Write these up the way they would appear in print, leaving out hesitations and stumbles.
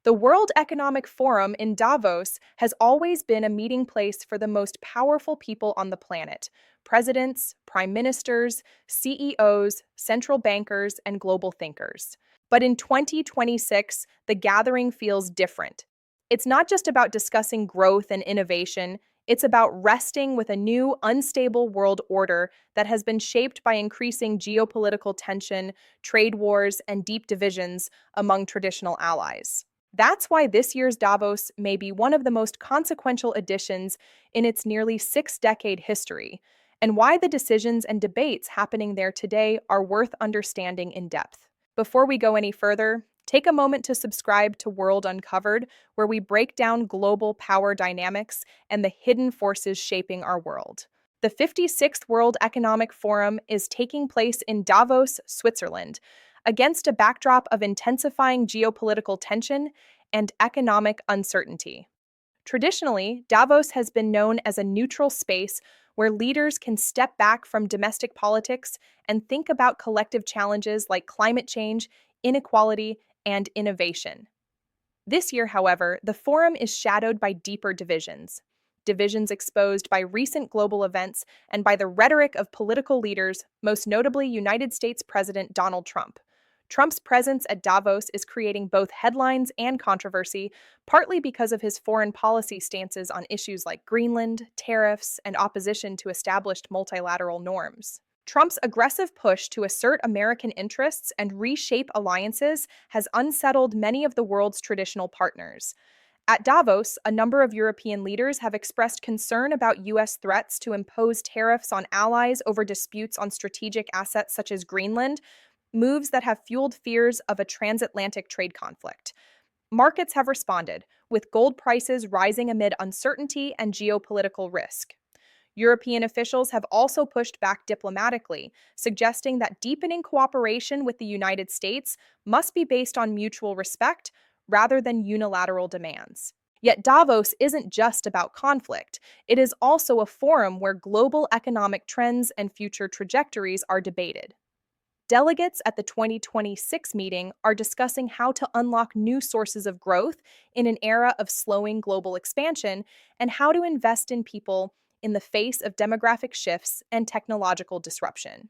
The World Economic Forum in Davos has always been a meeting place for the most powerful people on the planet: presidents, prime ministers, CEOs, central bankers, and global thinkers. But in 2026, the gathering feels different. It's not just about discussing growth and innovation, it's about resting with a new, unstable world order that has been shaped by increasing geopolitical tension, trade wars, and deep divisions among traditional allies. That's why this year's Davos may be one of the most consequential additions in its nearly 6 decade history, and why the decisions and debates happening there today are worth understanding in depth. Before we go any further, take a moment to subscribe to World Uncovered, where we break down global power dynamics and the hidden forces shaping our world. The 56th World Economic Forum is taking place in Davos, Switzerland, against a backdrop of intensifying geopolitical tension and economic uncertainty. Traditionally, Davos has been known as a neutral space where leaders can step back from domestic politics and think about collective challenges like climate change, inequality, and innovation. This year, however, the forum is shadowed by deeper divisions. Divisions exposed by recent global events and by the rhetoric of political leaders, most notably United States President Donald Trump. Trump's presence at Davos is creating both headlines and controversy, partly because of his foreign policy stances on issues like Greenland, tariffs, and opposition to established multilateral norms. Trump's aggressive push to assert American interests and reshape alliances has unsettled many of the world's traditional partners. At Davos, a number of European leaders have expressed concern about U.S. threats to impose tariffs on allies over disputes on strategic assets such as Greenland, moves that have fueled fears of a transatlantic trade conflict. Markets have responded, with gold prices rising amid uncertainty and geopolitical risk. European officials have also pushed back diplomatically, suggesting that deepening cooperation with the United States must be based on mutual respect rather than unilateral demands. Yet Davos isn't just about conflict. It is also a forum where global economic trends and future trajectories are debated. Delegates at the 2026 meeting are discussing how to unlock new sources of growth in an era of slowing global expansion and how to invest in people in the face of demographic shifts and technological disruption.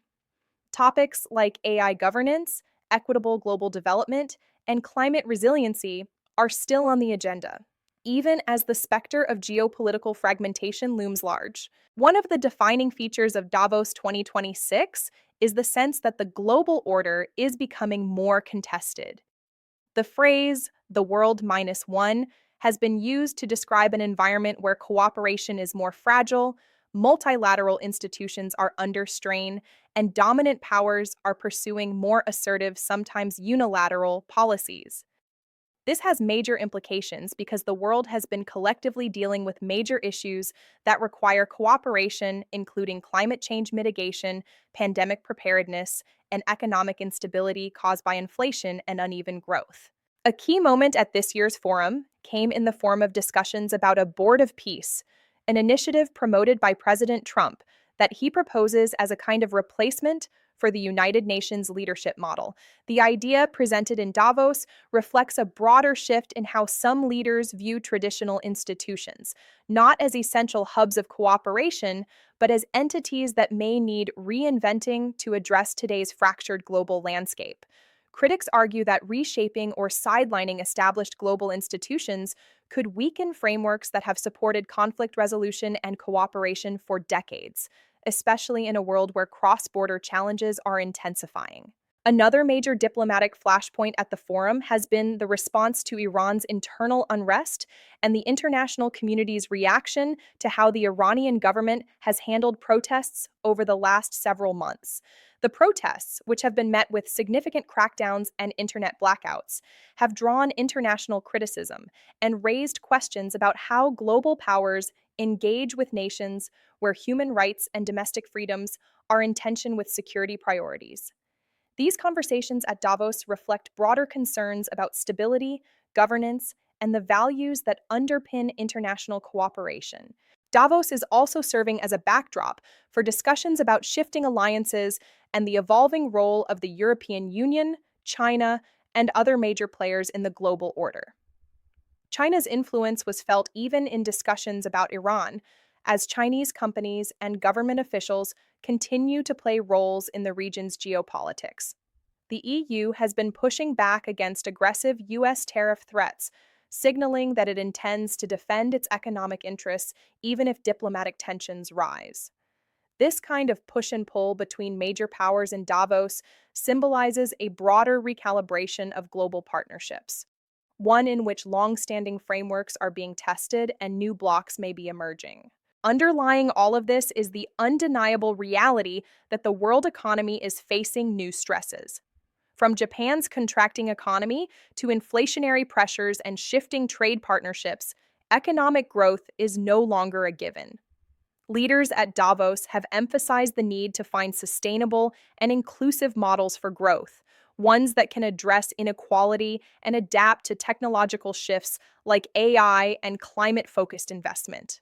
Topics like AI governance, equitable global development, and climate resiliency are still on the agenda, even as the specter of geopolitical fragmentation looms large. One of the defining features of Davos 2026 is the sense that the global order is becoming more contested. The phrase, the world minus one, has been used to describe an environment where cooperation is more fragile, multilateral institutions are under strain, and dominant powers are pursuing more assertive, sometimes unilateral, policies. This has major implications because the world has been collectively dealing with major issues that require cooperation, including climate change mitigation, pandemic preparedness, and economic instability caused by inflation and uneven growth. A key moment at this year's forum came in the form of discussions about a Board of Peace, an initiative promoted by President Trump that he proposes as a kind of replacement for the United Nations leadership model. The idea presented in Davos reflects a broader shift in how some leaders view traditional institutions, not as essential hubs of cooperation, but as entities that may need reinventing to address today's fractured global landscape. Critics argue that reshaping or sidelining established global institutions could weaken frameworks that have supported conflict resolution and cooperation for decades, especially in a world where cross-border challenges are intensifying. Another major diplomatic flashpoint at the forum has been the response to Iran's internal unrest and the international community's reaction to how the Iranian government has handled protests over the last several months. The protests, which have been met with significant crackdowns and internet blackouts, have drawn international criticism and raised questions about how global powers engage with nations where human rights and domestic freedoms are in tension with security priorities. These conversations at Davos reflect broader concerns about stability, governance, and the values that underpin international cooperation. Davos is also serving as a backdrop for discussions about shifting alliances and the evolving role of the European Union, China, and other major players in the global order. China's influence was felt even in discussions about Iran, as Chinese companies and government officials continue to play roles in the region's geopolitics. The EU has been pushing back against aggressive U.S. tariff threats, signaling that it intends to defend its economic interests even if diplomatic tensions rise. This kind of push and pull between major powers in Davos symbolizes a broader recalibration of global partnerships, one in which long-standing frameworks are being tested and new blocks may be emerging. Underlying all of this is the undeniable reality that the world economy is facing new stresses. From Japan's contracting economy to inflationary pressures and shifting trade partnerships, economic growth is no longer a given. Leaders at Davos have emphasized the need to find sustainable and inclusive models for growth, ones that can address inequality and adapt to technological shifts like AI and climate-focused investment.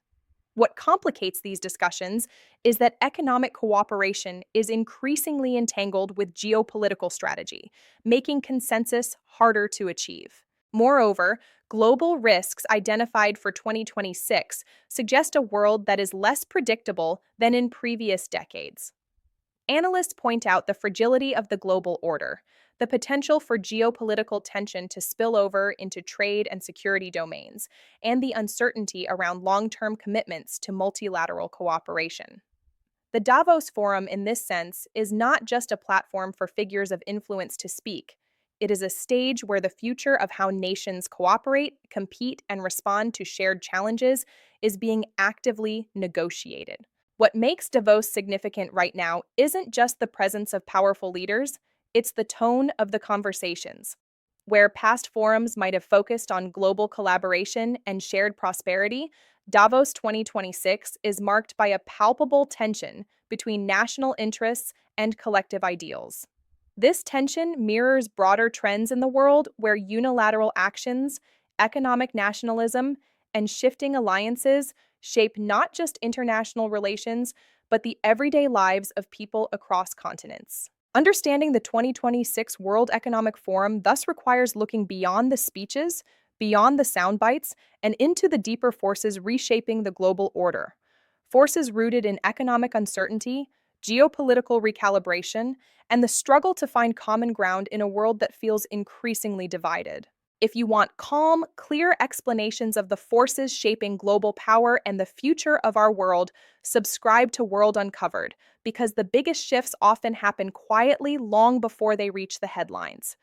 What complicates these discussions is that economic cooperation is increasingly entangled with geopolitical strategy, making consensus harder to achieve. Moreover, global risks identified for 2026 suggest a world that is less predictable than in previous decades. Analysts point out the fragility of the global order, the potential for geopolitical tension to spill over into trade and security domains, and the uncertainty around long-term commitments to multilateral cooperation. The Davos Forum, in this sense, is not just a platform for figures of influence to speak. It is a stage where the future of how nations cooperate, compete, and respond to shared challenges is being actively negotiated. What makes Davos significant right now isn't just the presence of powerful leaders, it's the tone of the conversations. Where past forums might have focused on global collaboration and shared prosperity, Davos 2026 is marked by a palpable tension between national interests and collective ideals. This tension mirrors broader trends in the world where unilateral actions, economic nationalism, and shifting alliances shape not just international relations, but the everyday lives of people across continents. Understanding the 2026 World Economic Forum thus requires looking beyond the speeches, beyond the sound bites, and into the deeper forces reshaping the global order. Forces rooted in economic uncertainty, geopolitical recalibration, and the struggle to find common ground in a world that feels increasingly divided. If you want calm, clear explanations of the forces shaping global power and the future of our world, subscribe to World Uncovered, because the biggest shifts often happen quietly long before they reach the headlines.